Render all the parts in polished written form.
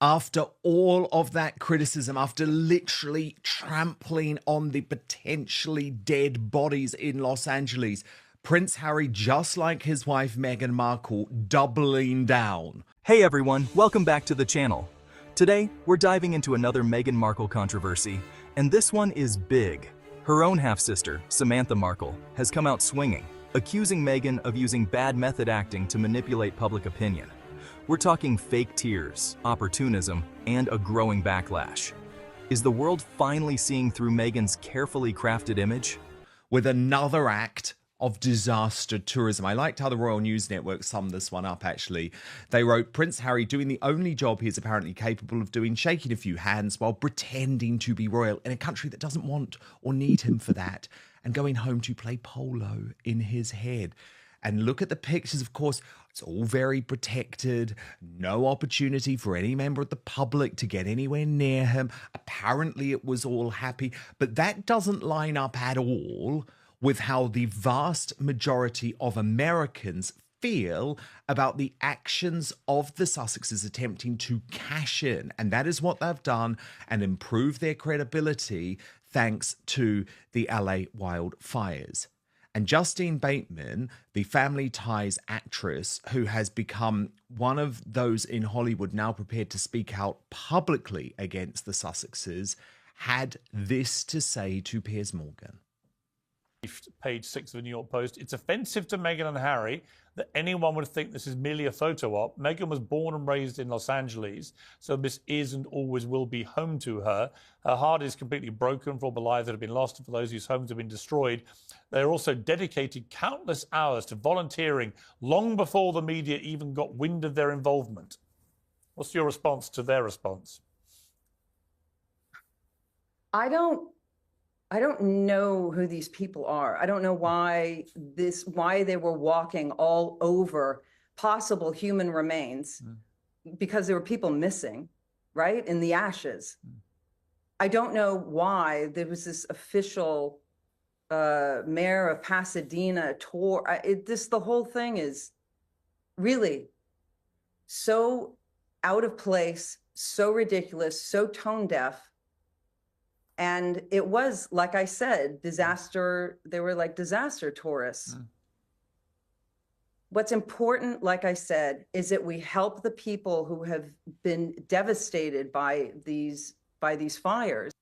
After all of that criticism, after literally trampling on the potentially dead bodies in Los Angeles, Prince Harry, just like his wife Meghan Markle, doubling down. Hey everyone, welcome back to the channel. Today, we're diving into another Meghan Markle controversy, and this one is big. Her own half-sister, Samantha Markle, has come out swinging, accusing Meghan of using bad method acting to manipulate public opinion. We're talking fake tears, opportunism, and a growing backlash. Is the world finally seeing through Meghan's carefully crafted image? With another act of disaster tourism. I liked how the Royal News Network summed this one up, actually. They wrote, Prince Harry doing the only job he is apparently capable of doing, shaking a few hands while pretending to be royal in a country that doesn't want or need him for that, and going home to play polo in his head. And look at the pictures, of course. It's all very protected, no opportunity for any member of the public to get anywhere near him. Apparently it was all happy, but that doesn't line up at all with how the vast majority of Americans feel about the actions of the Sussexes attempting to cash in. And that is what they've done and improve their credibility thanks to the LA wildfires. And Justine Bateman, the Family Ties actress who has become one of those in Hollywood now prepared to speak out publicly against the Sussexes, had this to say to Piers Morgan. Page 6 of the New York Post. It's offensive to Meghan and Harry that anyone would think this is merely a photo op. Meghan was born and raised in Los Angeles, so this is and always will be home to her. Her heart is completely broken for all the lives that have been lost and for those whose homes have been destroyed. They're also dedicated countless hours to volunteering long before the media even got wind of their involvement. What's your response to their response? I don't know who these people are. I don't know why they were walking all over possible human remains because there were people missing, right? In the ashes. I don't know why there was this official mayor of Pasadena tour. The whole thing is really so out of place, so ridiculous, so tone deaf. And it was, like I said, disaster. They were like disaster tourists. What's important, like I said, is that we help the people who have been devastated by these fires.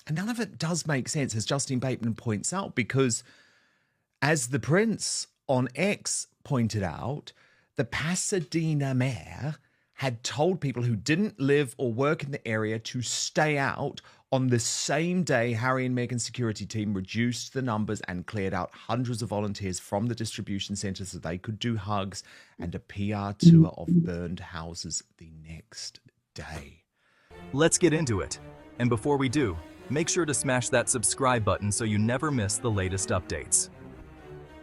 And none of it does make sense, as Justine Bateman points out, because as the Prince on X pointed out, the Pasadena mayor had told people who didn't live or work in the area to stay out. On the same day, Harry and Meghan's security team reduced the numbers and cleared out hundreds of volunteers from the distribution centre so they could do hugs and a PR tour of burned houses the next day. Let's get into it. And before we do, make sure to smash that subscribe button so you never miss the latest updates.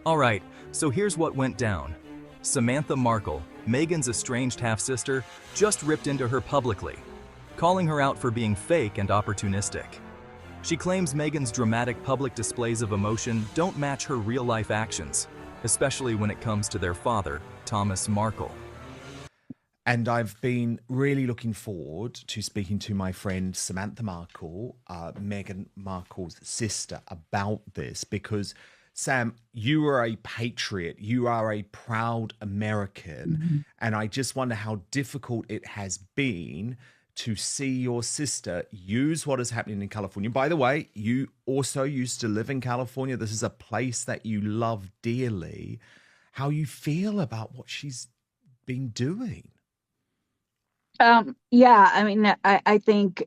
Alright, so here's what went down. Samantha Markle, Meghan's estranged half-sister, just ripped into her publicly, calling her out for being fake and opportunistic. She claims Meghan's dramatic public displays of emotion don't match her real-life actions, especially when it comes to their father, Thomas Markle. And I've been really looking forward to speaking to my friend Samantha Markle, Meghan Markle's sister, about this, because Sam, you are a patriot, you are a proud American, and I just wonder how difficult it has been to see your sister use what is happening in California. By the way, you also used to live in California. This is a place that you love dearly. How you feel about what she's been doing? Yeah, I mean, I think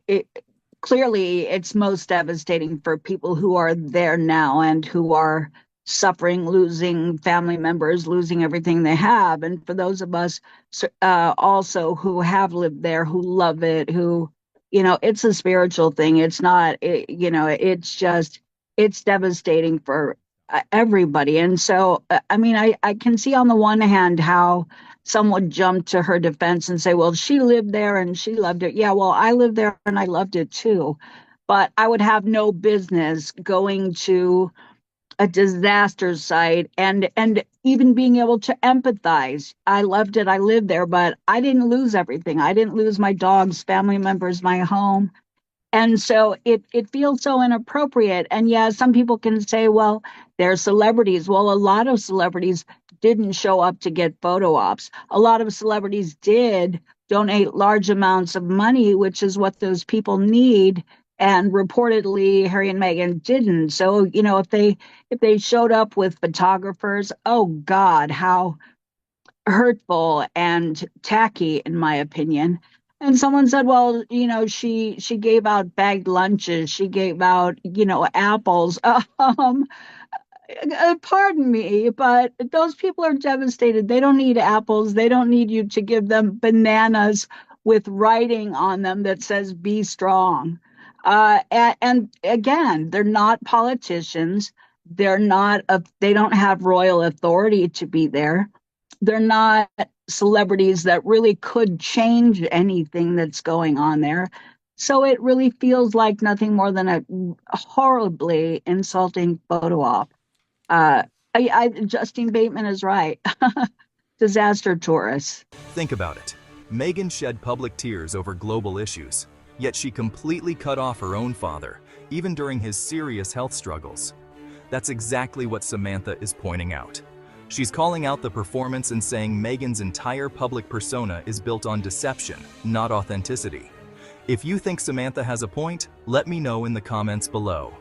clearly it's most devastating for people who are there now and who are suffering, losing family members, losing everything they have. And for those of us also who have lived there, who love it, who, it's a spiritual thing. It's not, it's devastating for everybody. And so, I mean, I can see on the one hand how some would jump to her defense and say, well, she lived there and she loved it. Yeah, well, I lived there and I loved it too. But I would have no business going to a disaster site and even being able to empathize. I loved it. I lived there, but I didn't lose everything. I didn't lose my dogs, family members, my home. And so it feels so inappropriate. And yeah, some people can say, well, they're celebrities. Well, a lot of celebrities didn't show up to get photo ops. A lot of celebrities did donate large amounts of money, which is what those people need. And reportedly, Harry and Meghan didn't. So, if they showed up with photographers, oh God, how hurtful and tacky, in my opinion. And someone said, well, she gave out bagged lunches, she gave out, apples. Pardon me, but those people are devastated. They don't need apples. They don't need you to give them bananas with writing on them that says "Be strong." And again, they're not politicians. They're not. They don't have royal authority to be there. They're not celebrities that really could change anything that's going on there. So it really feels like nothing more than a horribly insulting photo op. Justine Bateman is right. Disaster tourists. Think about it. Meghan shed public tears over global issues, yet she completely cut off her own father, even during his serious health struggles. That's exactly what Samantha is pointing out. She's calling out the performance and saying Meghan's entire public persona is built on deception, not authenticity. If you think Samantha has a point, let me know in the comments below.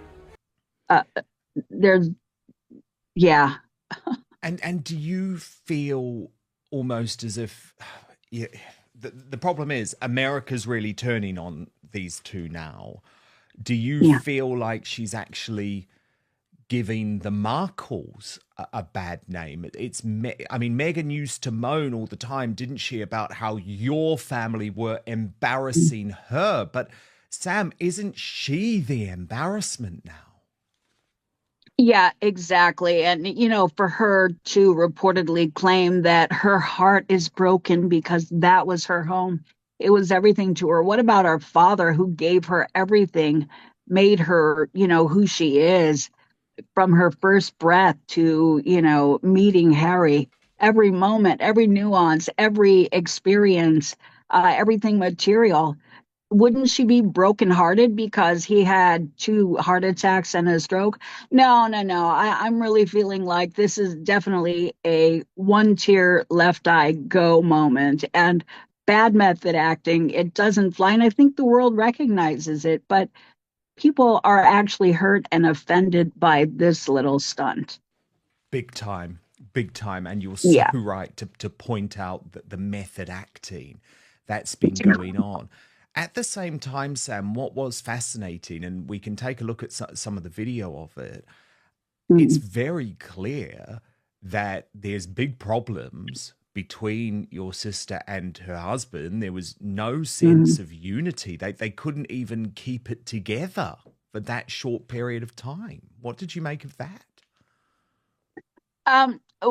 Yeah. And do you feel almost as if the problem is America's really turning on these two now? Do you feel like she's actually giving the Markles a bad name? Meghan used to moan all the time, didn't she, about how your family were embarrassing her. But Sam, isn't she the embarrassment now? Yeah, exactly. And, for her to reportedly claim that her heart is broken because that was her home, it was everything to her. What about our father who gave her everything, made her, who she is, from her first breath to, meeting Harry? Every moment, every nuance, every experience, everything material. Wouldn't she be brokenhearted because he had 2 heart attacks and a stroke? No, no, no. I'm really feeling like this is definitely a one tear left eye go moment, and bad method acting. It doesn't fly. And I think the world recognizes it, but people are actually hurt and offended by this little stunt. Big time. And you're so Yeah. right to point out that the method acting that's been going on. At the same time, Sam, what was fascinating, and we can take a look at some of the video of it, it's very clear that there's big problems between your sister and her husband. There was no sense of unity. They couldn't even keep it together for that short period of time. What did you make of that?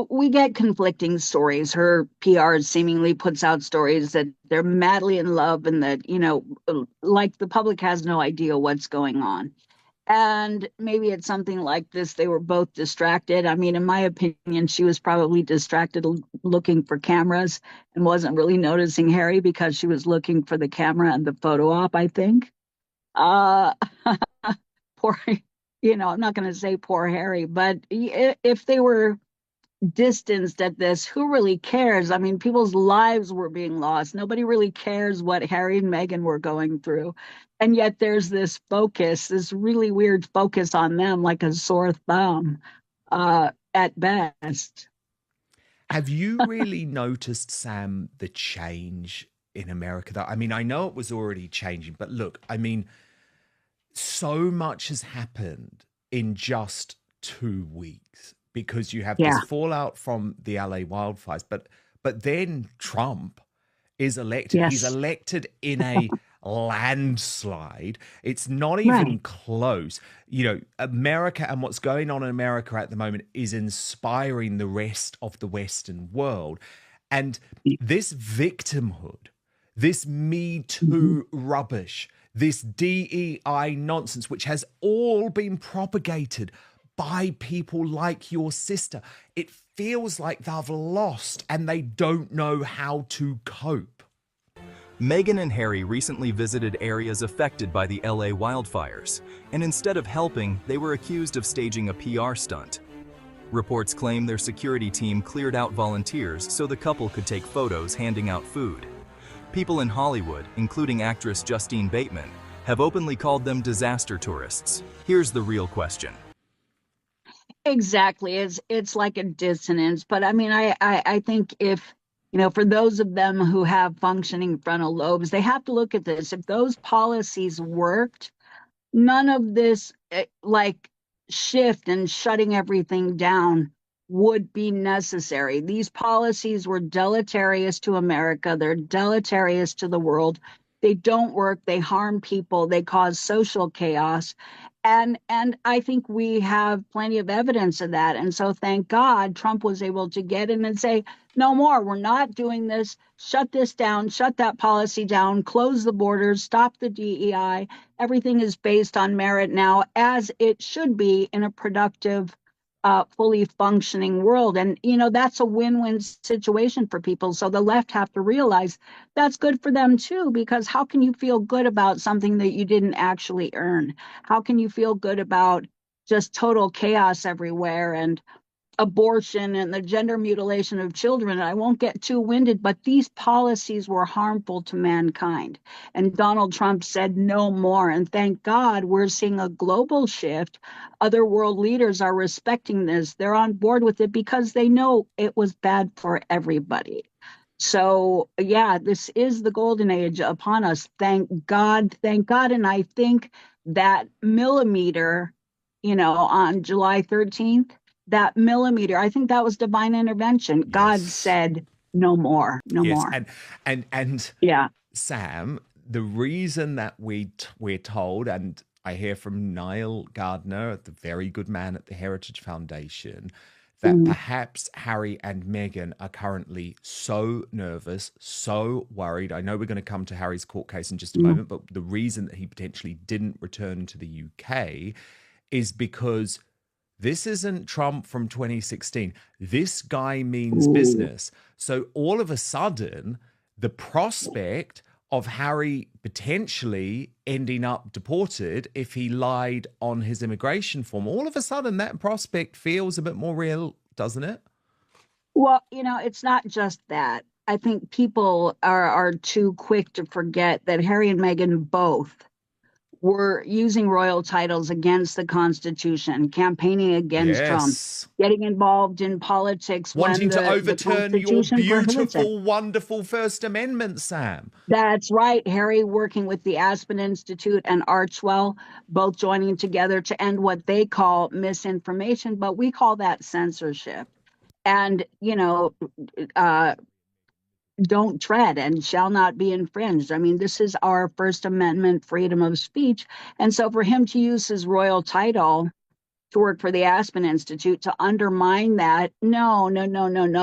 We get conflicting stories. Her PR seemingly puts out stories that they're madly in love and that, like the public has no idea what's going on. And maybe it's something like this. They were both distracted. I mean, in my opinion, she was probably distracted looking for cameras and wasn't really noticing Harry because she was looking for the camera and the photo op, I think. Uh, poor, I'm not going to say poor Harry, but if they were distanced at this, who really cares? I mean, people's lives were being lost. Nobody really cares what Harry and Meghan were going through. And yet there's this focus, this really weird focus on them, like a sore thumb at best. Have you really noticed, Sam, the change in America? Though, I mean, I know it was already changing, but look, I mean, so much has happened in just 2 weeks. Because you have this fallout from the LA wildfires, but then Trump is elected. Yes. He's elected in a landslide. It's not even close. America and what's going on in America at the moment is inspiring the rest of the Western world. And this victimhood, this Me Too rubbish, this DEI nonsense, which has all been propagated by people like your sister. It feels like they've lost and they don't know how to cope. Meghan and Harry recently visited areas affected by the LA wildfires, and instead of helping, they were accused of staging a PR stunt. Reports claim their security team cleared out volunteers so the couple could take photos handing out food. People in Hollywood, including actress Justine Bateman, have openly called them disaster tourists. Here's the real question. Exactly. It's like a dissonance. But I mean, I think if, for those of them who have functioning frontal lobes, they have to look at this. If those policies worked, none of this shift and shutting everything down would be necessary. These policies were deleterious to America. They're deleterious to the world. They don't work. They harm people. They cause social chaos. And I think we have plenty of evidence of that. And so thank God Trump was able to get in and say, no more, we're not doing this. Shut this down, shut that policy down, close the borders, stop the DEI. Everything is based on merit now, as it should be in a productive, fully functioning world. And, that's a win-win situation for people. So the left have to realize that's good for them too, because how can you feel good about something that you didn't actually earn? How can you feel good about just total chaos everywhere and abortion and the gender mutilation of children? I won't get too winded, but these policies were harmful to mankind. And Donald Trump said no more. And thank God we're seeing a global shift. Other world leaders are respecting this. They're on board with it because they know it was bad for everybody. So, yeah, this is the golden age upon us. Thank God. Thank God. And I think that millimeter, on July 13th, that millimeter, I think that was divine intervention. Yes. God said, no more, no more. And yeah, Sam, the reason that we're told, and I hear from Niall Gardner, the very good man at the Heritage Foundation, that perhaps Harry and Meghan are currently so nervous, so worried. I know we're going to come to Harry's court case in just a moment, but the reason that he potentially didn't return to the UK is because this isn't Trump from 2016. This guy means business. So all of a sudden, the prospect of Harry potentially ending up deported if he lied on his immigration form, all of a sudden that prospect feels a bit more real, doesn't it? Well, it's not just that. I think people are too quick to forget that Harry and Meghan both were using royal titles against the Constitution, campaigning against Trump, getting involved in politics, wanting to overturn your beautiful, it. wonderful First Amendment, Sam. That's right. Harry working with the Aspen Institute and Archwell, both joining together to end what they call misinformation, but we call that censorship. And, don't tread and shall not be infringed. I mean, this is our First Amendment freedom of speech. And so for him to use his royal title to work for the Aspen Institute to undermine that, no.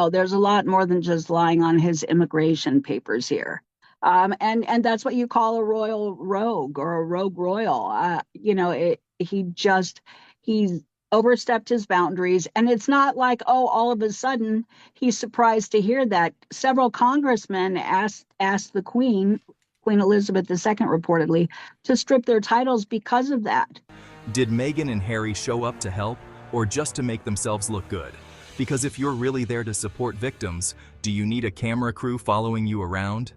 There's a lot more than just lying on his immigration papers here. And that's what you call a royal rogue or a rogue royal. He's overstepped his boundaries. And it's not like, all of a sudden he's surprised to hear that. Several congressmen asked the Queen Elizabeth II reportedly, to strip their titles because of that. Did Meghan and Harry show up to help or just to make themselves look good? Because if you're really there to support victims, do you need a camera crew following you around?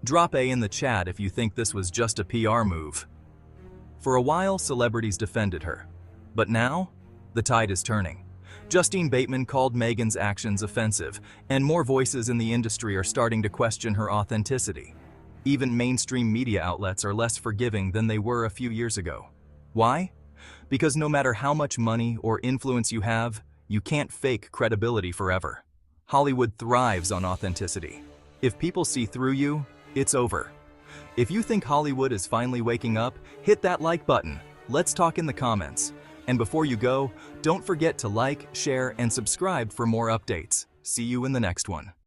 Drop A in the chat if you think this was just a PR move. For a while, celebrities defended her. But now, the tide is turning. Justine Bateman called Meghan's actions offensive, and more voices in the industry are starting to question her authenticity. Even mainstream media outlets are less forgiving than they were a few years ago. Why? Because no matter how much money or influence you have, you can't fake credibility forever. Hollywood thrives on authenticity. If people see through you, it's over. If you think Hollywood is finally waking up, hit that like button. Let's talk in the comments. And before you go, don't forget to like, share, and subscribe for more updates. See you in the next one.